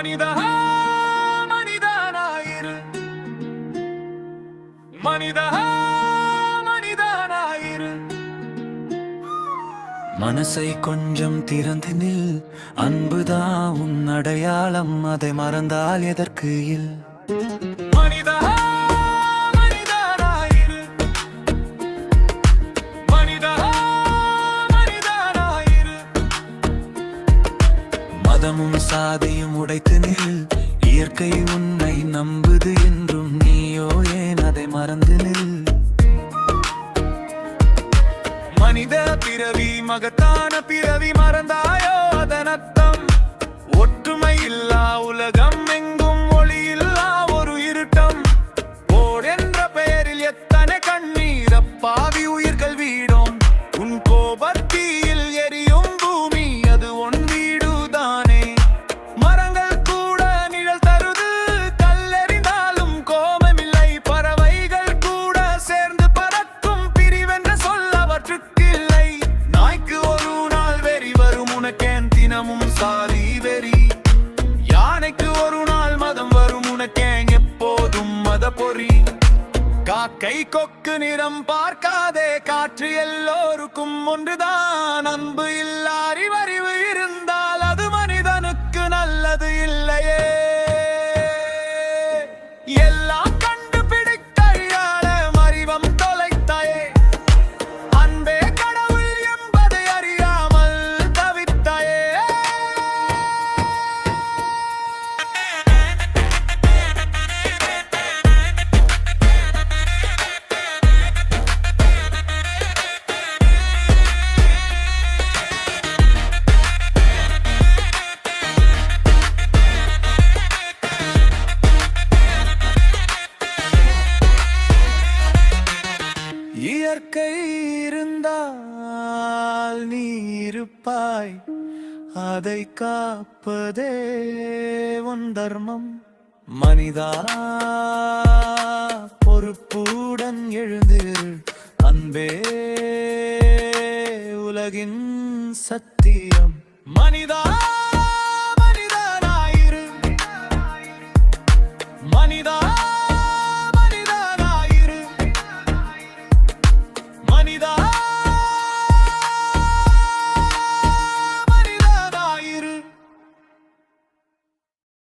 மனிதா மனிதனாயிரு, மனிதா மனிதனாயிரு. மனசை கொஞ்சம் திறந்து நில், அன்புதான் உன் அடையாளம், அதை மறந்தால் எதற்கு இல். மனிதா மனிதனாயிரு, மனிதா மனிதனாயிரு. மதமும் சாதியும் உடைத்து நில், இயற்கை உன்னை நம்புது என்றும் நீயோ ஏன் அதை மறந்து நில். மனித பிறவி மகத்தான பிறவி, மறந்தாயோ அதன் அர்த்தம். ஒற்றுமை இல்லா உலகம், எங்கும் ஒளி இல்லா ஒரு இருட்டம். போர் என்ற பெயரில் எத்தனை கண்ணீர், அப்பாவி உயிர்கள் வீடோம். உன் கோபத்தீயில் எரியும் பூமி, அது உன் வீடுதானே. மரங்கள் கூட நிழல் தருது, கல்லெறிந்தாலும் கோபமில்லை. பறவைகள் கூட சேர்ந்து பறக்கும், பிரிவென்ற சொல் அவற்றுக்கு இல்லை. நாய்க்கு ஒரு நாள் வெறி வரும், உனக்கேன் தினமும் சாதி வெறி. யானைக்கு ஒரு நாள் மதம் வரும், உனக்கேன் எப்போதும் மத பொறி. காக்கை கொக்கு நிறம் பார்க்காதே, காற்று எல்லோருக்கும் ஒன்றுதான். அன்பு இல்லா அறிவறிவு இருந்தால் அது மனிதனுக்கு நல்லது இல்லையே. எல்லாம் கண்டுபிடிக்கையால அறிவம் தொலைத்தாயே, அன்பே கடவுள் என்பதை அறியாமல் தவித்தாயே. இயற்கை இருந்தால் நீ இருப்பாய், அதை காப்பதே உன் தர்மம். மனிதா பொறுப்புடன் எழுந்திரு, அன்பே உலகின் சத்தியம்.